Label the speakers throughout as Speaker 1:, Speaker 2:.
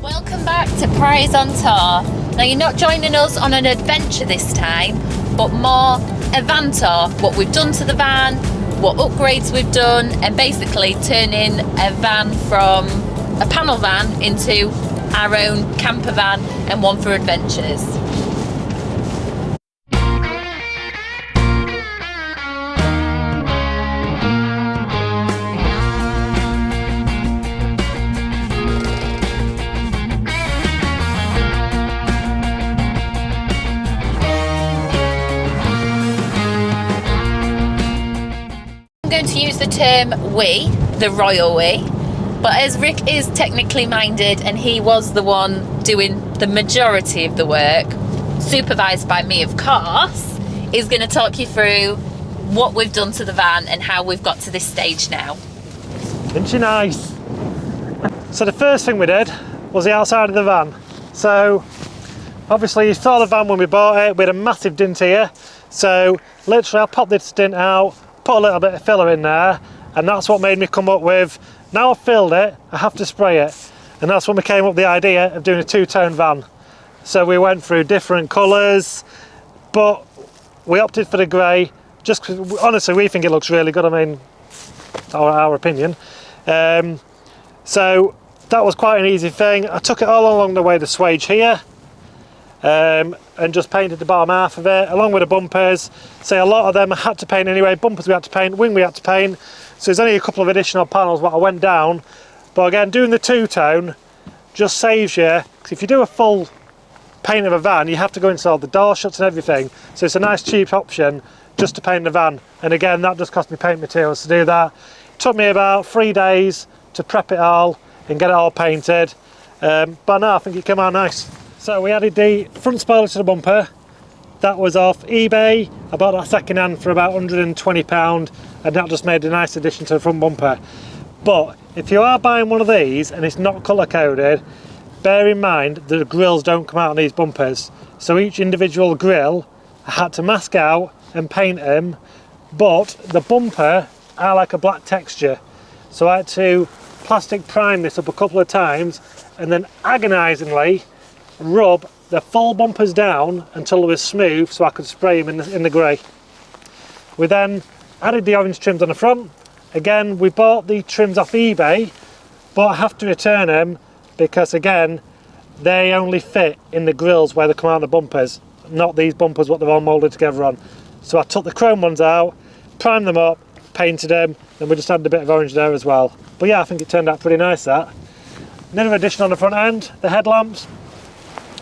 Speaker 1: Welcome back to Prize on Tour. Now you're not joining us on an adventure this time, but more a van tour, what we've done to the van, what upgrades we've done, and basically turning a van from a panel van into our own camper van and one for adventures. I'm going to use the term we, the royal we, but as Rick is technically minded and he was the one doing the majority of the work, supervised by me of course, is going to talk you through what we've done to the van and how we've got to this stage now.
Speaker 2: Isn't she nice? So the first thing we did was the outside of the van. So obviously you saw the van when we bought it, we had a massive dint here. So literally I popped this dint out, put a little bit of filler in there, and that's what made me come up with, now I've filled it, I have to spray it. And that's when we came up with the idea of doing a two-tone van. So we went through different colours, but we opted for the grey, just because honestly we think it looks really good. I mean, it's our opinion. So that was quite an easy thing. I took it all along the way, the swage here, and just painted the bottom half of it, along with the bumpers. So a lot of them I had to paint anyway. Bumpers we had to paint, wing we had to paint. So there's only a couple of additional panels what I went down. But again, doing the two-tone just saves you, because if you do a full paint of a van, you have to go install the door shuts and everything. So it's a nice cheap option just to paint the van. And again, that just cost me paint materials to do that. It took me about 3 days to prep it all and get it all painted. But no, I think it came out nice. So we added the front spoiler to the bumper. That was off eBay. I bought that second hand for about £120, and that just made a nice addition to the front bumper. But if you are buying one of these and it's not colour coded, bear in mind that the grills don't come out on these bumpers. So each individual grill I had to mask out and paint them, but the bumper are like a black texture. So I had to plastic prime this up a couple of times and then agonisingly rub the full bumpers down until it was smooth so I could spray them in the grey. We then added the orange trims on the front. Again, we bought the trims off eBay, but I have to return them because again, they only fit in the grills where they come out of the bumpers, not these bumpers what they're all moulded together on. So I took the chrome ones out, primed them up, painted them, and we just added a bit of orange there as well. But yeah, I think it turned out pretty nice that. Another addition on the front end, the headlamps.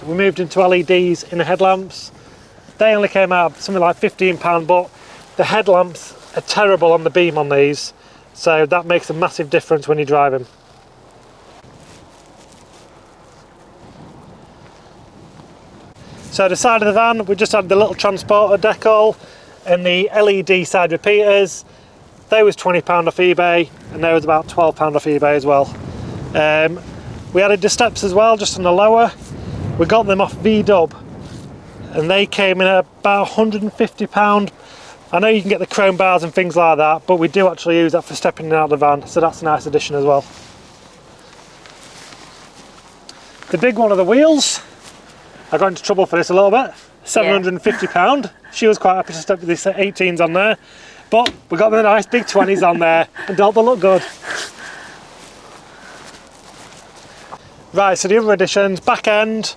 Speaker 2: We moved into LEDs in the headlamps. They only came out something like £15, but the headlamps are terrible on the beam on these, so that makes a massive difference when you drive them. So the side of the van, we just had the little transporter decal and the LED side repeaters. They was £20 off eBay, and they was about £12 off eBay as well. We added the steps as well, just on the lower. We got them off VDub, and they came in at about £150. I know you can get the chrome bars and things like that, but we do actually use that for stepping in and out of the van, so that's a nice addition as well. The big one of the wheels, I got into trouble for this a little bit, £750. Yeah. She was quite happy to step with these 18s on there, but we got the nice big 20s on there, and don't they look good? Right, so the other additions, back end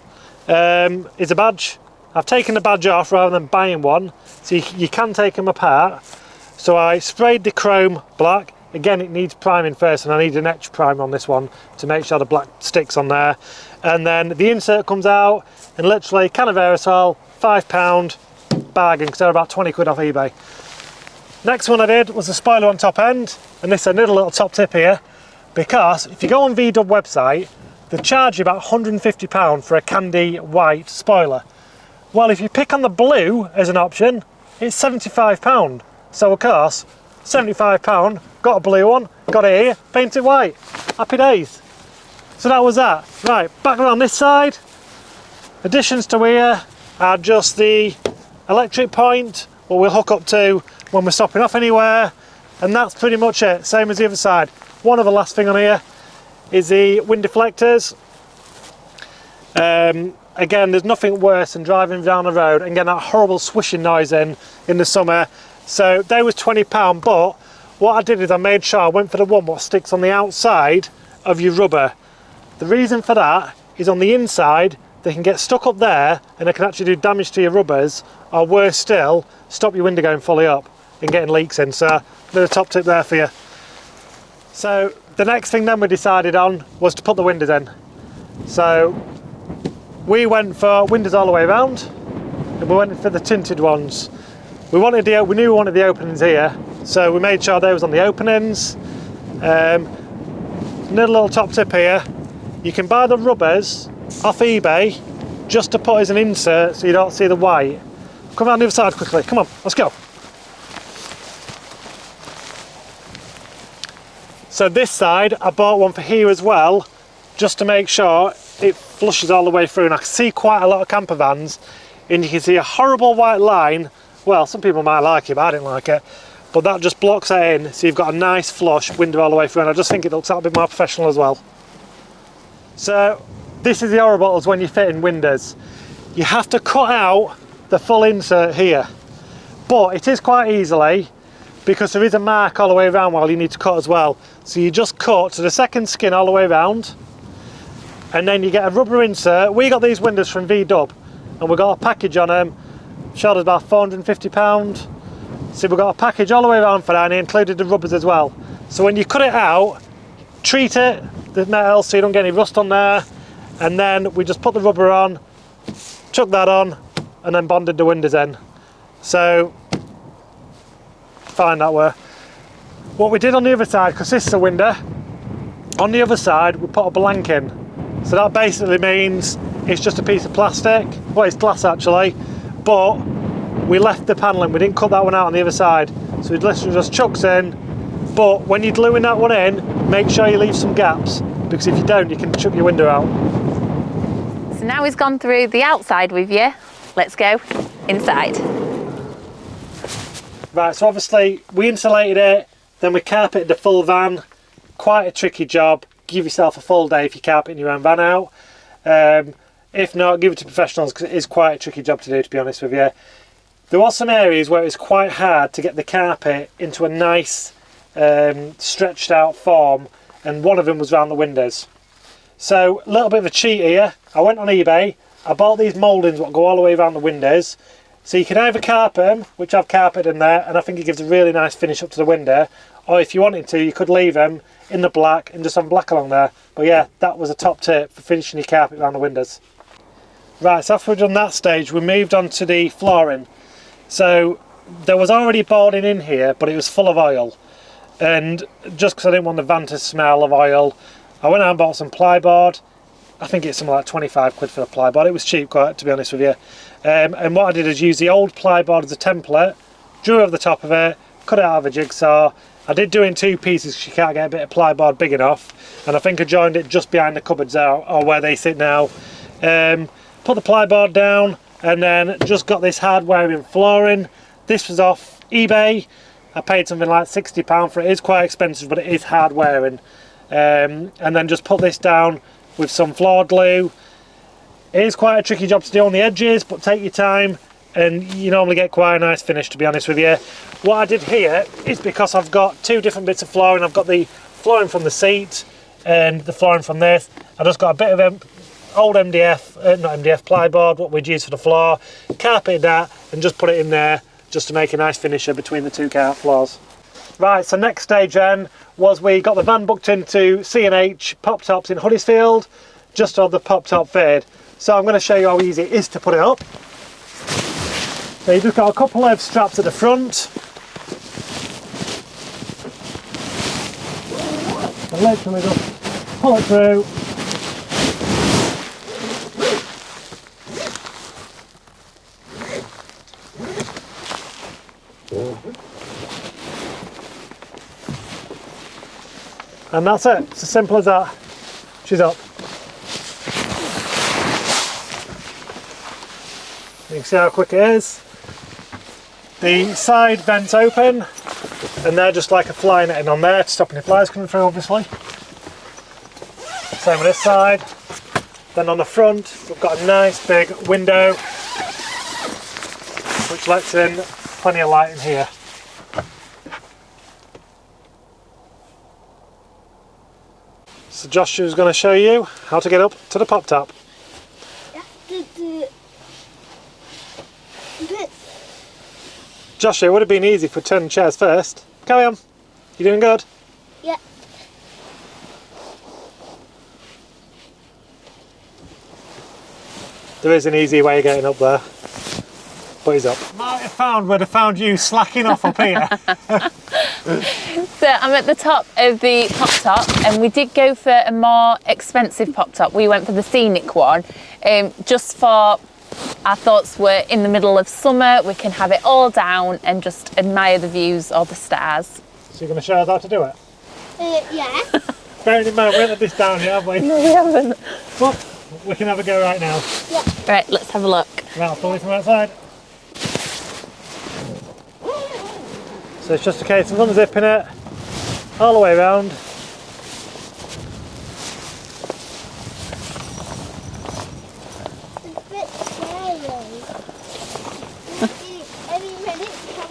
Speaker 2: is a badge. I've taken the badge off rather than buying one, so you can take them apart. So I sprayed the chrome black. Again, it needs priming first, and I need an etch primer on this one to make sure the black sticks on there. And then the insert comes out, and literally can of aerosol, £5 bargain, because they're about 20 quid off eBay. Next one I did was the spoiler on top end, and this is another little top tip here, because if you go on VDub website, they charge you about £150 for a candy white spoiler. Well, if you pick on the blue as an option, it's £75. So of course, £75, got a blue one, got it here, paint it white. Happy days. So that was that. Right, back around this side. Additions to here are just the electric point, what we'll hook up to when we're stopping off anywhere, and that's pretty much it, same as the other side. One other last thing on here is the wind deflectors. Again, there's nothing worse than driving down the road and getting that horrible swishing noise in the summer. So they was £20, but what I did is I made sure I went for the one what sticks on the outside of your rubber. The reason for that is on the inside, they can get stuck up there and they can actually do damage to your rubbers, or worse still, stop your window going fully up and getting leaks in. So a bit of top tip there for you. So the next thing then we decided on was to put the windows in. So we went for windows all the way around, and we went for the tinted ones. We knew we wanted the openings here, so we made sure they was on the openings. Another little top tip here, you can buy the rubbers off eBay just to put as an insert so you don't see the white. Come around the other side quickly, come on, let's go. So this side, I bought one for here as well, just to make sure it flushes all the way through. And I can see quite a lot of camper vans, and you can see a horrible white line. Well, some people might like it, but I didn't like it. But that just blocks it in, so you've got a nice flush window all the way through, and I just think it looks a bit more professional as well. So this is the horror bottles when you're fitting windows. You have to cut out the full insert here, but it is quite easily, because there is a mark all the way around while you need to cut as well. So you just cut to the second skin all the way around, and then you get a rubber insert. We got these windows from V-Dub, and we got a package on them. Showed us about £450. So we got a package all the way around for that, and it included the rubbers as well. So when you cut it out, treat it, the metal, so you don't get any rust on there, and then we just put the rubber on, chuck that on, and then bonded the windows in. So fine that way. What we did on the other side, because this is a window, on the other side we put a blank in. So that basically means it's just a piece of plastic. Well, it's glass actually, but we left the panelling, we didn't cut that one out on the other side. So it literally just chucks in, but when you're gluing that one in, make sure you leave some gaps, because if you don't, you can chuck your window out.
Speaker 1: So now he's gone through the outside with you, let's go inside.
Speaker 2: Right, so obviously we insulated it, then we carpeted the full van. Quite a tricky job. Give yourself a full day if you carpet your own van out. If not, give it to professionals, because it is quite a tricky job to do, to be honest with you. There were some areas where it was quite hard to get the carpet into a nice stretched out form, and one of them was around the windows. So a little bit of a cheat here. I went on eBay, I bought these mouldings that go all the way around the windows. So you can either carpet them, which I've carpeted in there, and I think it gives a really nice finish up to the window, or if you wanted to, you could leave them in the black and just have black along there. But yeah, that was a top tip for finishing your carpet around the windows. Right, so after we've done that stage, we moved on to the flooring. So there was already boarding in here, but it was full of oil. And just because I didn't want the van to smell of oil, I went out and bought some plyboard. I think it's something like 25 quid for the plyboard. It was cheap, quite, to be honest with you. And what I did is use the old plyboard as a template, drew over the top of it, cut it out of a jigsaw. I did do it in two pieces because you can't get a bit of plyboard big enough, and I think I joined it just behind the cupboards there, or where they sit now. Put the plyboard down, and then just got this hardware in flooring. This was off eBay. I paid something like £60 for it. It is quite expensive, but it is hard wearing. And then just put this down with some floor glue. It is quite a tricky job to do on the edges, but take your time and you normally get quite a nice finish, to be honest with you. What I did here is, because I've got two different bits of flooring, I've got the flooring from the seat and the flooring from this. I just got a bit of old MDF, not MDF, plyboard, what we'd use for the floor, carpeted that and just put it in there just to make a nice finisher between the two car floors. Right, so next stage then was we got the van booked into C&H Pop Tops in Huddersfield, just to have the pop top fitted. So I'm going to show you how easy it is to put it up. So you've just got a couple of straps at the front. And literally just pull it through. And that's it, it's as simple as that. She's up. You can see how quick it is. The side vents open, and they're just like a fly netting on there to stop any flies coming through, obviously. Same with this side. Then on the front, we've got a nice big window, which lets in plenty of light in here. So Joshua's going to show you how to get up to the pop top. Joshua, it would have been easy for turning chairs first. Carry on. You're doing good.
Speaker 3: Yeah.
Speaker 2: There is an easy way of getting up there. But he's up. Might have found where they found you slacking off up here.
Speaker 1: So I'm at the top of the pop top, and we did go for a more expensive pop top. We went for the scenic one, just for our thoughts were in the middle of summer, we can have it all down and just admire the views or the stars.
Speaker 2: So you're going to show us how to do it?
Speaker 3: Yeah.
Speaker 2: Bearing in mind, we haven't had this down yet, have we?
Speaker 1: No, we haven't.
Speaker 2: But we can have a go right now.
Speaker 3: Yeah.
Speaker 1: Right, let's have a look.
Speaker 2: Right, I'll pull it from outside. So it's just a case of unzipping it all the way around.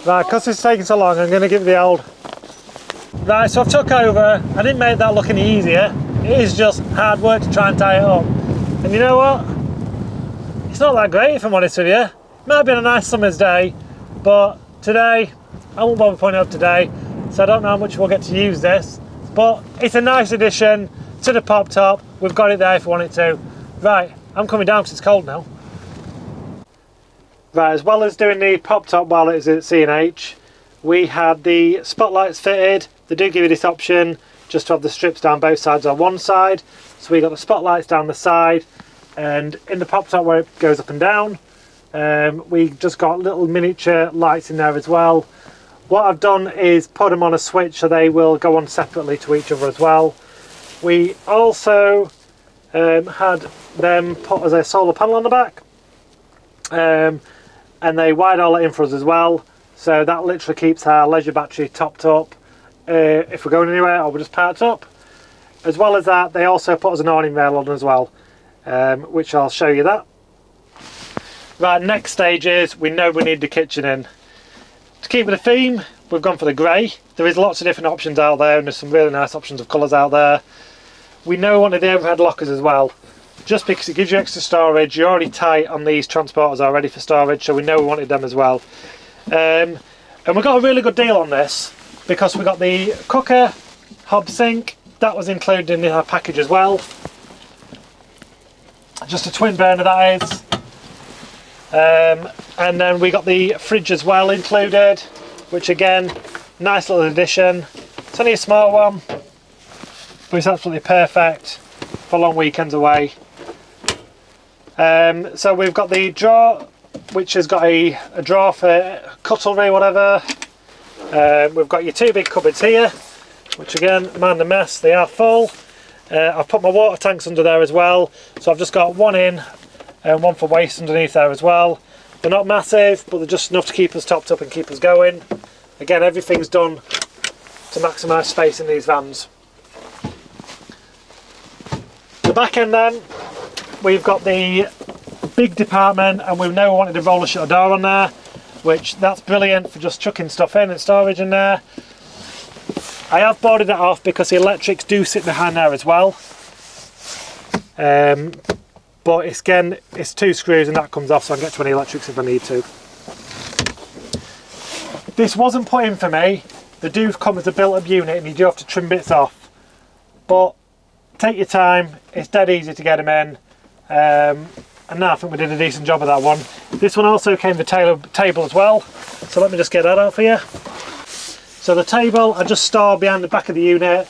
Speaker 2: Right, because it's taking so long, I'm going to give it the old. Right, so I've took over. I didn't make that look any easier. It is just hard work to try and tie it up. And you know what? It's not that great, if I'm honest with you. It might have been a nice summer's day, but today, I won't bother putting it up today, so I don't know how much we'll get to use this. But it's a nice addition to the pop top. We've got it there if we want it to. Right, I'm coming down because it's cold now. Right, as well as doing the pop top while it is at C&H, we had the spotlights fitted. They do give you this option just to have the strips down both sides on one side. So we got the spotlights down the side, and in the pop top where it goes up and down, we just got little miniature lights in there as well. What I've done is put them on a switch so they will go on separately to each other as well. We also had them put as a solar panel on the back. And they wired all that in for us as well, so that literally keeps our leisure battery topped up if we're going anywhere or we're just parked up. As well as that, they also put us an awning rail on as well, which I'll show you that. Right, next stage is we know we need the kitchen in. To keep with the theme, we've gone for the grey. There is lots of different options out there, and there's some really nice options of colours out there. We know we wanted the overhead lockers as well, just because it gives you extra storage. You're already tight on these transporters already for storage, so we know we wanted them as well. And we got a really good deal on this because we got the cooker, hob sink, that was included in our package as well. Just a twin burner that is. And then we got the fridge as well included, which again, nice little addition. It's only a small one, but it's absolutely perfect for long weekends away. So we've got the drawer, which has got a drawer for cutlery, whatever. We've got your two big cupboards here, which again, mind the mess, they are full. I've put my water tanks under there as well, so I've just got one in and one for waste underneath there as well. They're not massive, but they're just enough to keep us topped up and keep us going. Again, everything's done to maximise space in these vans. The back end then, we've got the big department, and we know we wanted a roller shutter door on there, which that's brilliant for just chucking stuff in and storage in there. I have boarded it off because the electrics do sit behind there as well. But it's, again, it's two screws and that comes off, so I can get to any electrics if I need to. This wasn't put in for me. They do come as a built-up unit and you do have to trim bits off. But take your time, it's dead easy to get them in. And now I think we did a decent job of that one. This one also came with a table as well, so let me just get that out for you. So the table I just store behind the back of the unit,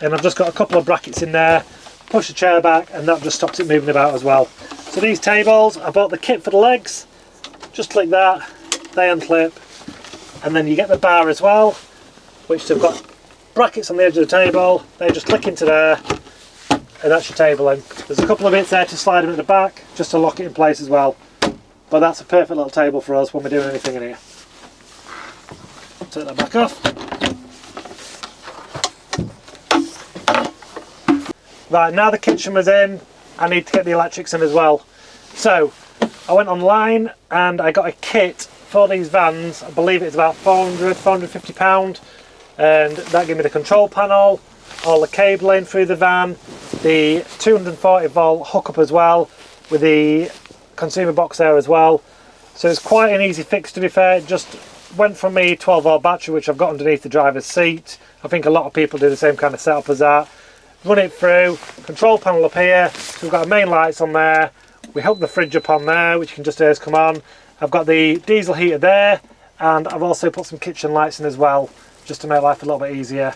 Speaker 2: and I've just got a couple of brackets in there. Push the chair back and that just stops it moving about as well. So these tables, I bought the kit for the legs. Just click that, they unclip, and then you get the bar as well, which they've got brackets on the edge of the table. They just click into there, and that's your table in. There's a couple of bits there to slide them at the back, just to lock it in place as well. But that's a perfect little table for us when we're doing anything in here. Take that back off. Right, now the kitchen was in, I need to get the electrics in as well. So I went online and I got a kit for these vans. I believe it's about £450, and that gave me the control panel, all the cabling through the van, the 240 volt hookup as well, with the consumer box there as well. So it's quite an easy fix, to be fair. It just went from me 12 volt battery, which I've got underneath the driver's seat. I think a lot of people do the same kind of setup as that. Run it through, control panel up here, so we've got our main lights on there. We hook the fridge up on there, which you can just hear come on. I've got the diesel heater there, and I've also put some kitchen lights in as well, just to make life a little bit easier.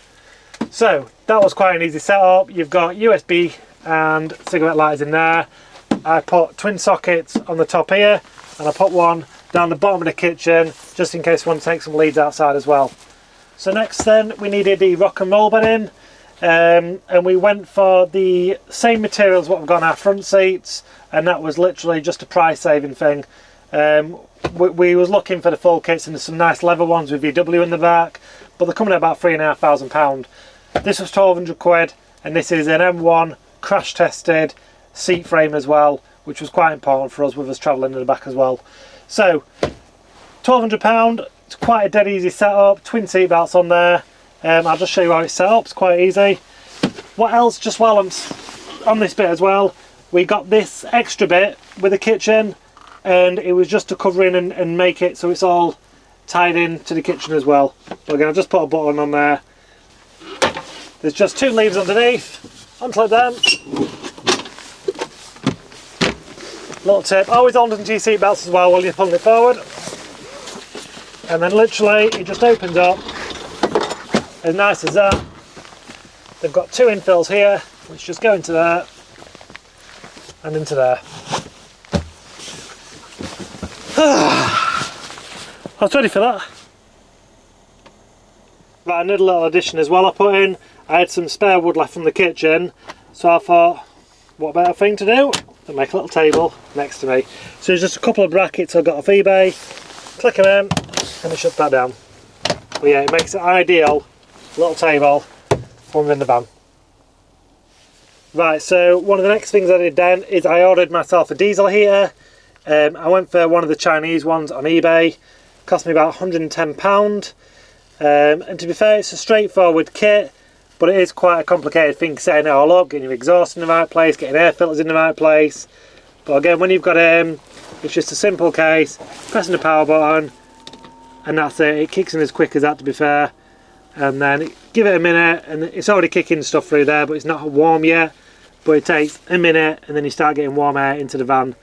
Speaker 2: So that was quite an easy setup. You've got USB and cigarette lighters in there. I put twin sockets on the top here, and I put one down the bottom of the kitchen, just in case we want to take some leads outside as well. So next then, we needed the rock and roll bed in. And we went for the same materials what we've got on our front seats, and that was literally just a price saving thing. We was looking for the full kits, and there's some nice leather ones with VW in the back, but they're coming at about £3,500. This was 1200 quid, and this is an M1 crash tested seat frame as well, which was quite important for us with us travelling in the back as well. So £1,200, it's quite a dead easy setup, twin seat belts on there. I'll just show you how it's set up. It's quite easy. What else, just while I'm on this bit as well, we got this extra bit with the kitchen, and it was just to cover in and make it so it's all tied in to the kitchen as well. So again, I'll just put a button on there. There's just two leaves underneath. Unclip them. Little tip, always hold onto your seat belts as well while you're pulling it forward. And then literally it just opens up. As nice as that. They've got two infills here, which just go into there and into there. I was ready for that. Right, another little addition as well I put in. I had some spare wood left from the kitchen, so I thought, what better thing to do than make a little table next to me. So there's just a couple of brackets I got off eBay. Click them in, and it shuts that down. But yeah, it makes it ideal little table when we're in the van. Right, so one of the next things I did then is I ordered myself a diesel heater. I went for one of the Chinese ones on eBay. Cost me about £110. And to be fair, it's a straightforward kit, but it is quite a complicated thing setting it all up, getting your exhaust in the right place, getting air filters in the right place. But again, when you've got it's just a simple case, pressing the power button, and that's it. It kicks in as quick as that, to be fair. And then give it a minute, and it's already kicking stuff through there, but it's not warm yet. But it takes a minute, and then you start getting warm air into the van,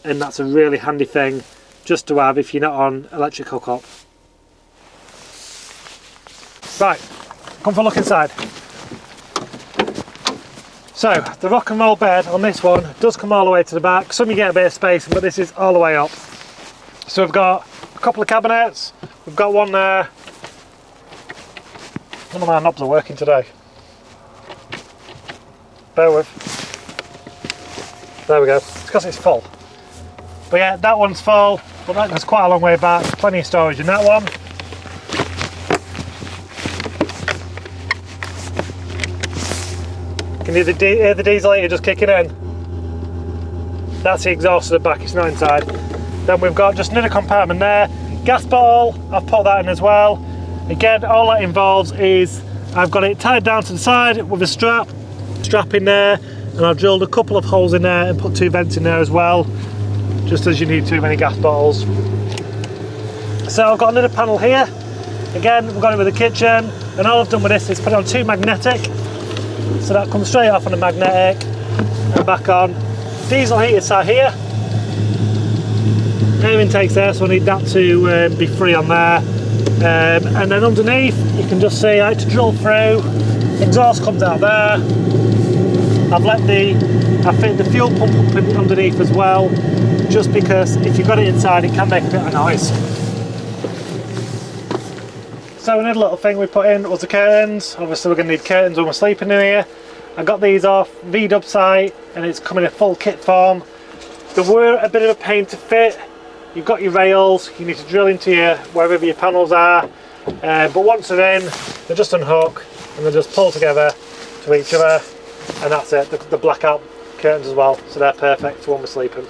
Speaker 2: and that's a really handy thing just to have if you're not on electric hookup. Right, come for a look inside. So the rock and roll bed on this one does come all the way to the back. Some you get a bit of space, but this is all the way up. So we've got a couple of cabinets. We've got one there. None of my knobs are working today. Bear with. There we go. It's because it's full. But yeah, that one's full, but that goes quite a long way back. Plenty of storage in that one. Can you hear the diesel heater just kicking in? That's the exhaust at the back, it's not inside. Then we've got just another compartment there. Gas bottle, I've put that in as well. Again, all that involves is I've got it tied down to the side with a strap in there, and I've drilled a couple of holes in there and put two vents in there as well, just as you need too many gas bottles. So I've got another panel here. Again, we've got it with the kitchen, and all I've done with this is put it on two magnetic, so that comes straight off on the magnetic and back on. Diesel heater sat here. Air intake's there, so I need that to be free on there. And then underneath, you can just see I had to drill through. Exhaust comes out there. I fit the fuel pump up underneath as well, just because if you've got it inside, it can make a bit of noise. So another little thing we put in was the curtains. Obviously we're going to need curtains when we're sleeping in here. I got these off VW site, and it's come in a full kit form. They were a bit of a pain to fit. You've got your rails, you need to drill into wherever your panels are, but once they're in, they just unhook and they just pull together to each other, and that's it. The blackout curtains as well, so they're perfect for when we're sleeping.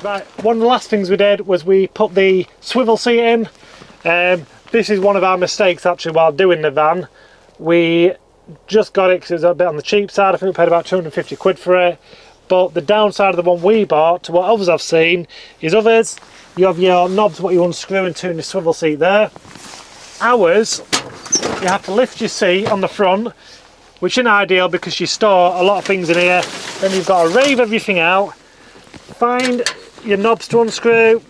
Speaker 2: Right, one of the last things we did was we put the swivel seat in. This is one of our mistakes actually while doing the van. We just got it because it was a bit on the cheap side. I think we paid about 250 quid for it. But the downside of the one we bought to what others I've seen is others, you have your knobs what you unscrew into in the swivel seat there. Ours, you have to lift your seat on the front, which isn't ideal because you store a lot of things in here. Then you've got to rave everything out, find your knobs to unscrew.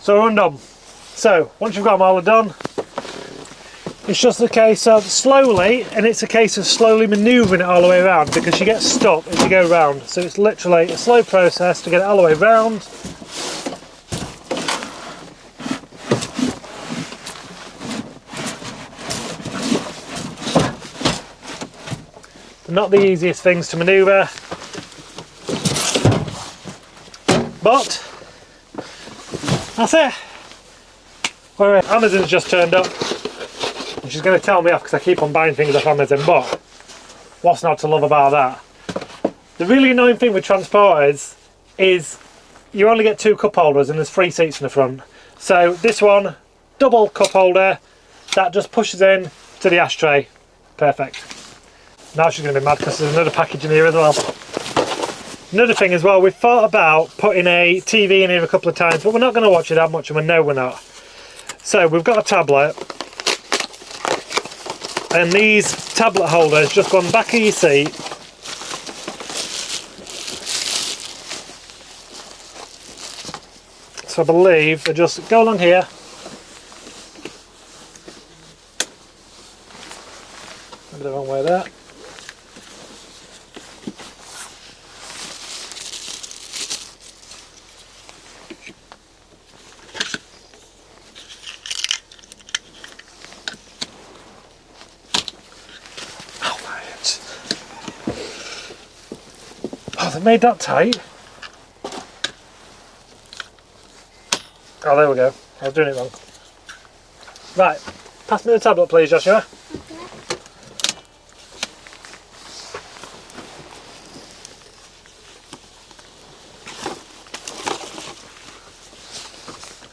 Speaker 2: So we're undone. So once you've got them all done, it's just a case of slowly, and it's a case of slowly manoeuvring it all the way around because you get stuck as you go round. So it's literally a slow process to get it all the way round. They're not the easiest things to manoeuvre, but that's it. Well, Amazon's just turned up and she's going to tell me off because I keep on buying things off Amazon, but what's not to love about that? The really annoying thing with transporters is you only get 2 cup holders and there's 3 seats in the front. So this one, double cup holder, that just pushes in to the ashtray. Perfect. Now she's going to be mad because there's another package in here as well. Another thing as well, we've thought about putting a TV in here a couple of times, but we're not going to watch it that much and we know we're not. So we've got a tablet, and these tablet holders just go on the back of your seat. So I believe they just go along here. Maybe the wrong way there. Oh, they made that tight. Oh, there we go. I was doing it wrong. Right, pass me the tablet please, Joshua.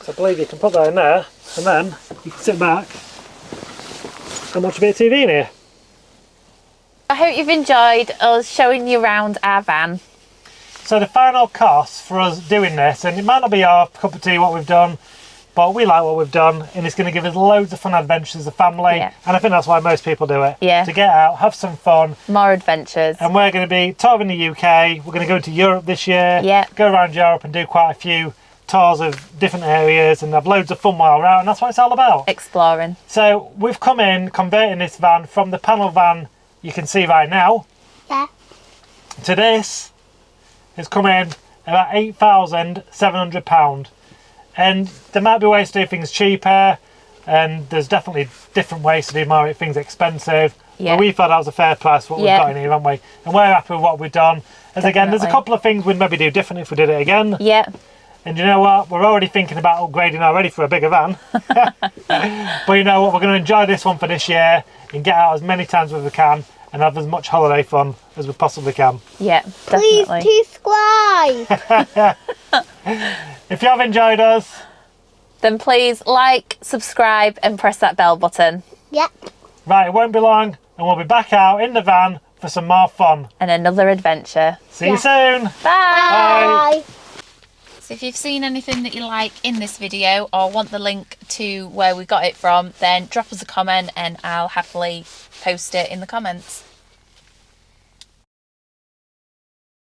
Speaker 2: So I believe you can put that in there and then you can sit back and watch a bit of TV in here.
Speaker 1: I hope you've enjoyed us showing you around our van.
Speaker 2: So the final cost for us doing this, and it might not be our cup of tea what we've done, but we like what we've done, and it's going to give us loads of fun adventures as a family.
Speaker 1: Yeah.
Speaker 2: And I think that's why most people do it.
Speaker 1: Yeah.
Speaker 2: To get out, have some fun.
Speaker 1: More adventures.
Speaker 2: And we're going to be touring the UK. We're going to go to Europe this year.
Speaker 1: Yeah.
Speaker 2: Go around Europe and do quite a few tours of different areas and have loads of fun while we're out, and that's what it's all about.
Speaker 1: Exploring.
Speaker 2: So we've come in converting this van from the panel van you can see right now.
Speaker 3: Yeah.
Speaker 2: To this has come in about £8,700, and there might be ways to do things cheaper, and there's definitely different ways to do more things expensive.
Speaker 1: Yeah.
Speaker 2: But we thought that was a fair price what we've got in here, haven't we? And we're happy with what we've done. As again, there's a couple of things we'd maybe do differently if we did it again.
Speaker 1: Yeah.
Speaker 2: And you know what? We're already thinking about upgrading already for a bigger van. But you know what? We're going to enjoy this one for this year and get out as many times as we can and have as much holiday fun as we possibly can.
Speaker 1: Yeah, definitely.
Speaker 3: Please subscribe.
Speaker 2: If you have enjoyed us,
Speaker 1: Then please like, subscribe and press that bell button.
Speaker 3: Yep.
Speaker 2: right, it won't be long and we'll be back out in the van for some more fun.
Speaker 1: And another adventure.
Speaker 2: See you soon.
Speaker 1: Bye!
Speaker 3: Bye.
Speaker 1: So if you've seen anything that you like in this video or want the link to where we got it from, then drop us a comment and I'll happily post it in the comments.